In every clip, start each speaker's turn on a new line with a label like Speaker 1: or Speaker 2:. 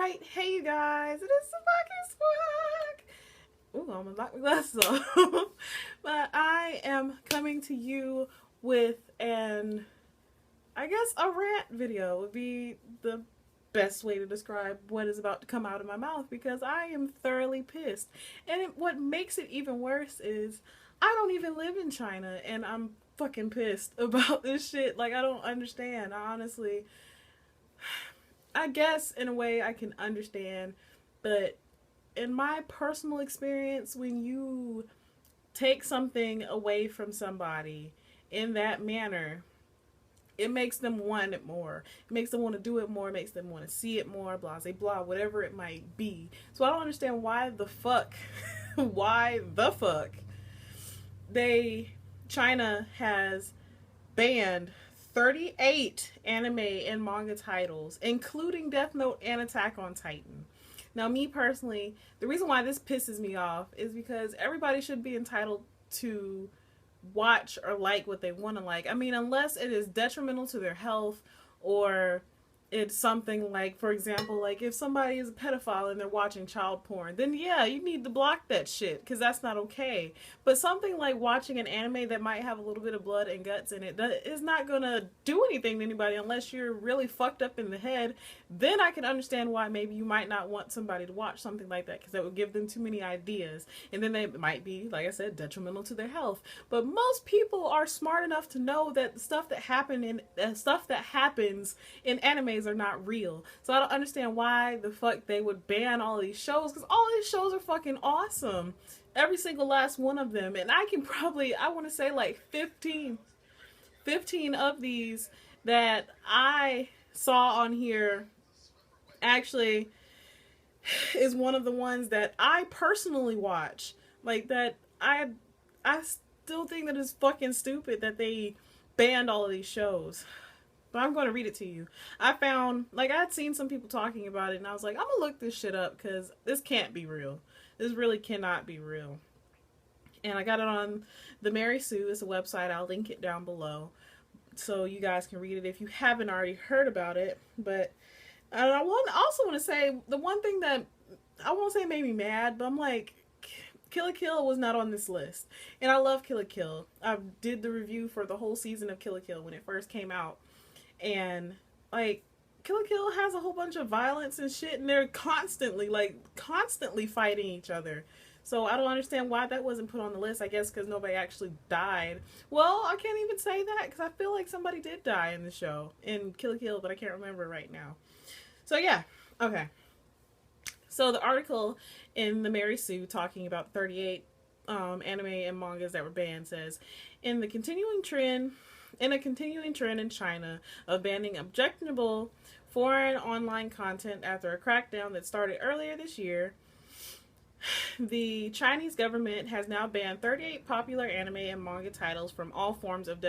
Speaker 1: Alright, hey you guys, it is TsubakiSwagg! Ooh, I'm gonna knock my glasses off. But I am coming to you with I guess a rant video would be the best way to describe what is about to come out of my mouth because I am thoroughly pissed. And what makes it even worse is I don't even live in China and I'm fucking pissed about this shit. Like, I don't understand. I guess in a way I can understand, but in my personal experience, when you take something away from somebody in that manner, it makes them want it more. It makes them want to do it more. It makes them want to see it more. Blah, blah, blah, whatever it might be. So I don't understand why the fuck, China has banned 38 anime and manga titles, including Death Note and Attack on Titan. Now, me personally, the reason why this pisses me off is because everybody should be entitled to watch or like what they want to like. I mean, unless it is detrimental to their health or it's something like, for example, like if somebody is a pedophile and they're watching child porn, then yeah, you need to block that shit because that's not okay. But something like watching an anime that might have a little bit of blood and guts in it, that is not gonna do anything to anybody unless you're really fucked up in the head. Then I can understand why maybe you might not want somebody to watch something like that because that would give them too many ideas, and then they might be, like I said, detrimental to their health. But most people are smart enough to know that the stuff that happens in anime are not real. So I don't understand why the fuck they would ban all these shows, because all these shows are fucking awesome. Every single last one of them. And I can probably, I want to say like 15 of these that I saw on here actually is one of the ones that I personally watch. Like that I still think that it's fucking stupid that they banned all of these shows. But I'm going to read it to you. I found, like, I had seen some people talking about it, and I was like, I'm going to look this shit up, because this can't be real. This really cannot be real. And I got it on the Mary Sue. It's a website. I'll link it down below, so you guys can read it if you haven't already heard about it. But I also want to say, the one thing that, I won't say made me mad, but I'm like, Kill la Kill was not on this list. And I love Kill la Kill. I did the review for the whole season of Kill la Kill when it first came out. And, like, Kill la Kill has a whole bunch of violence and shit, and they're constantly fighting each other. So I don't understand why that wasn't put on the list. I guess because nobody actually died. Well, I can't even say that, because I feel like somebody did die in the show, in Kill la Kill, but I can't remember right now. So, yeah. Okay. So, the article in the Mary Sue talking about 38 anime and mangas that were banned says, in a continuing trend in China of banning objectionable foreign online content after a crackdown that started earlier this year, the Chinese government has now banned 38 popular anime and manga titles from all forms of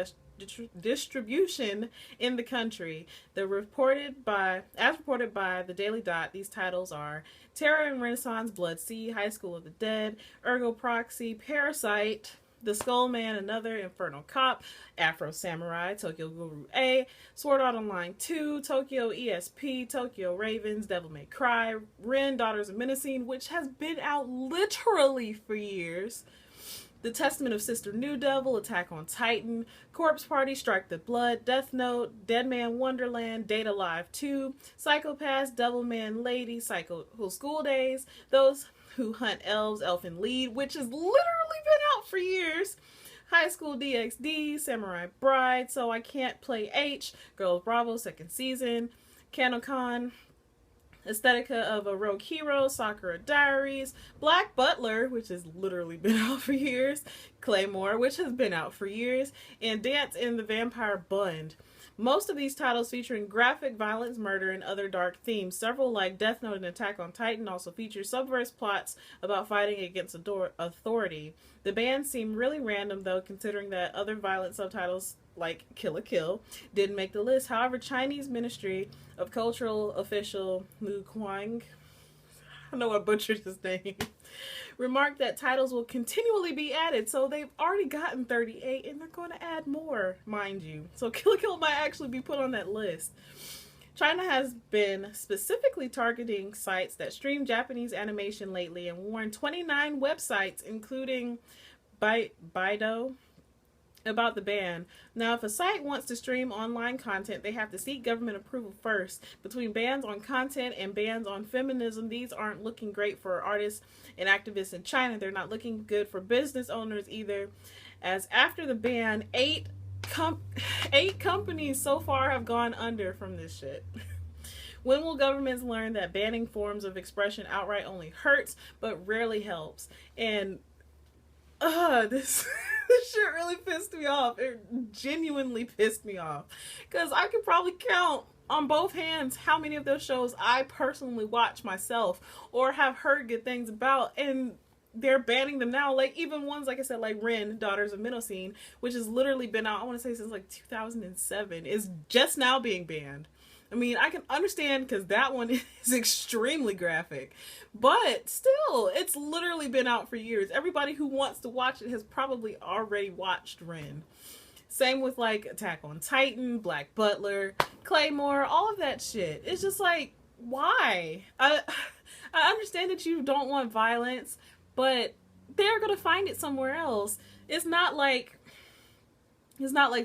Speaker 1: distribution in the country. As reported by the Daily Dot, these titles are Terror and Renaissance, Blood Sea, High School of the Dead, Ergo Proxy, Parasite, The Skull Man, Another, Infernal Cop, Afro Samurai, Tokyo Guru A, Sword Art Online 2, Tokyo ESP, Tokyo Ravens, Devil May Cry, Ren, Daughters of Menacing, which has been out literally for years, The Testament of Sister New Devil, Attack on Titan, Corpse Party, Strike the Blood, Death Note, Dead Man Wonderland, Data Live 2, Psycho-Pass, Devilman Lady, Psycho School Days, Those Who Hunt Elves, Elfin Lied, which has literally been out for years, High School DxD, Samurai Bride, So I Can't Play H, Girls Bravo second season, Kanokon, Aesthetica of a Rogue Hero, Sakura Diaries, Black Butler, which has literally been out for years, Claymore, which has been out for years, and Dance in the Vampire Bund. Most of these titles featuring graphic violence, murder, and other dark themes. Several, like Death Note and Attack on Titan, also feature subversive plots about fighting against authority. The bans seem really random, though, considering that other violent subtitles, like Kill la Kill, didn't make the list. However, Chinese Ministry of Cultural official Lu Kuang, I know I butchered his name, remarked that titles will continually be added. So they've already gotten 38 and they're going to add more, mind you. So Kill la Kill might actually be put on that list. China has been specifically targeting sites that stream Japanese animation lately and warned 29 websites, including Baidu, about the ban. Now, if a site wants to stream online content, they have to seek government approval first. Between bans on content and bans on feminism, these aren't looking great for artists and activists in China. They're not looking good for business owners either, as after the ban, eight companies so far have gone under from this shit. When will governments learn that banning forms of expression outright only hurts but rarely helps? And this this shit really pissed me off. It genuinely pissed me off, because I could probably count on both hands how many of those shows I personally watch myself or have heard good things about, and they're banning them now. Like, even ones, like I said, like Rin, Daughters of Minoscene, which has literally been out, I want to say, since like 2007, is just now being banned. I mean, I can understand because that one is extremely graphic, but still, it's literally been out for years. Everybody who wants to watch it has probably already watched Rin. Same with like Attack on Titan, Black Butler, Claymore, all of that shit. It's just like, why? I understand that you don't want violence, but they're gonna find it somewhere else. It's not like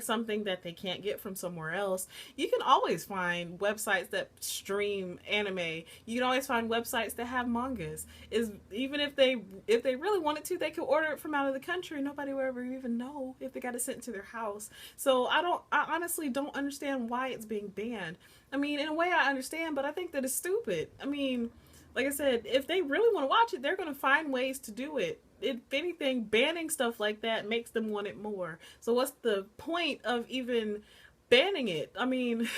Speaker 1: something that they can't get from somewhere else. You can always find websites that stream anime. You can always find websites that have mangas. Even if they really wanted to, they could order it from out of the country. Nobody will ever even know if they got it sent to their house. So I honestly don't understand why it's being banned. I mean, in a way I understand, but I think that it's stupid. I mean, like I said, if they really want to watch it, they're going to find ways to do it. If anything, banning stuff like that makes them want it more. So what's the point of even banning it? I mean,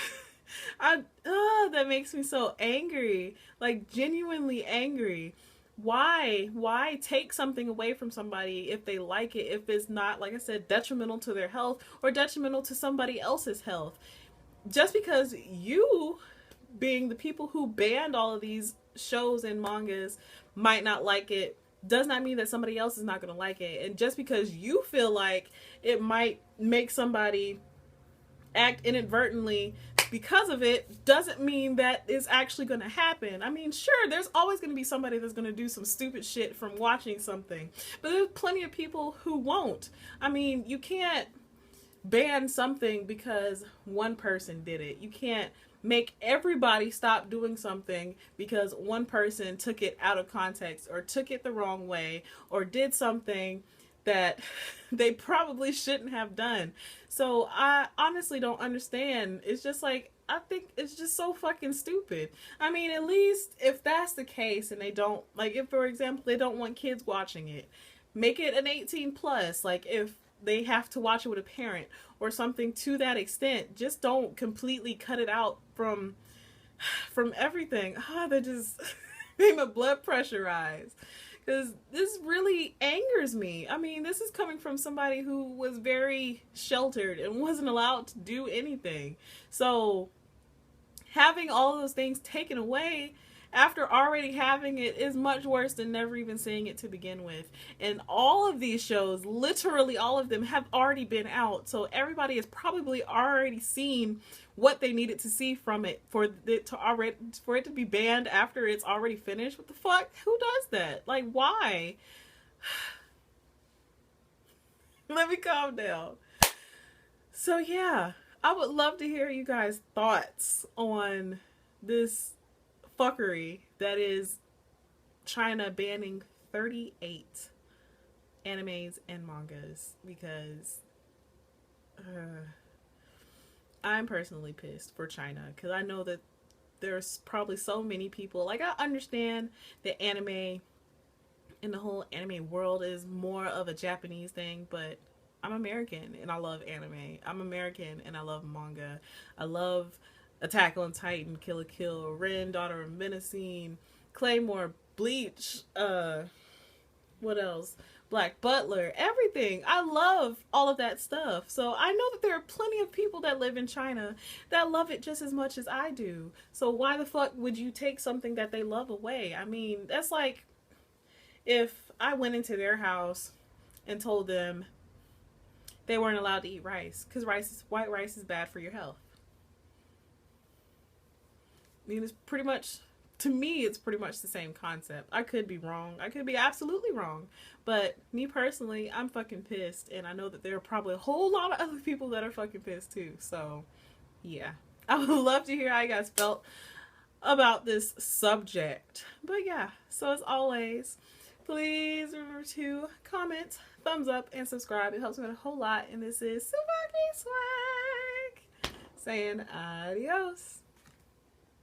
Speaker 1: that makes me so angry. Like, genuinely angry. Why take something away from somebody if they like it, if it's not, like I said, detrimental to their health or detrimental to somebody else's health? Just because you, being the people who banned all of these shows and mangas, might not like it, does not mean that somebody else is not going to like it. And just because you feel like it might make somebody act inadvertently because of it, doesn't mean that it's actually going to happen. I mean, sure, there's always going to be somebody that's going to do some stupid shit from watching something, but there's plenty of people who won't. I mean, you can't ban something because one person did it. You can't make everybody stop doing something because one person took it out of context or took it the wrong way or did something that they probably shouldn't have done. So I honestly don't understand. It's just like, I think it's just so fucking stupid. I mean, at least if that's the case and they don't, like, if for example they don't want kids watching it, make it an 18 plus. Like, if they have to watch it with a parent or something to that extent, just don't completely cut it out from everything. That just made my blood pressure rise, because this really angers me. I mean, this is coming from somebody who was very sheltered and wasn't allowed to do anything. So having all of those things taken away after already having it is much worse than never even seeing it to begin with. And all of these shows, literally all of them, have already been out. So everybody has probably already seen what they needed to see from it for it to be banned after it's already finished. What the fuck? Who does that? Like, why? Let me calm down. So yeah, I would love to hear you guys' thoughts on this fuckery that is China banning 38 animes and mangas, because I'm personally pissed for China, because I know that there's probably so many people, like, I understand that anime and the whole anime world is more of a Japanese thing, but I'm American and I love anime. I'm American and I love manga. I love Attack on Titan, Kill la Kill, Rin, Daughter of Minoscene, Claymore, Bleach, what else? Black Butler, everything. I love all of that stuff. So I know that there are plenty of people that live in China that love it just as much as I do. So why the fuck would you take something that they love away? I mean, that's like if I went into their house and told them they weren't allowed to eat rice because white rice is bad for your health. mean, it's pretty much, to me, it's pretty much the same concept. I could be wrong. I could be absolutely wrong. But me personally, I'm fucking pissed. And I know that there are probably a whole lot of other people that are fucking pissed too. So, yeah. I would love to hear how you guys felt about this subject. But yeah, so as always, please remember to comment, thumbs up, and subscribe. It helps me out a whole lot. And this is TsubakiSwagg saying adios.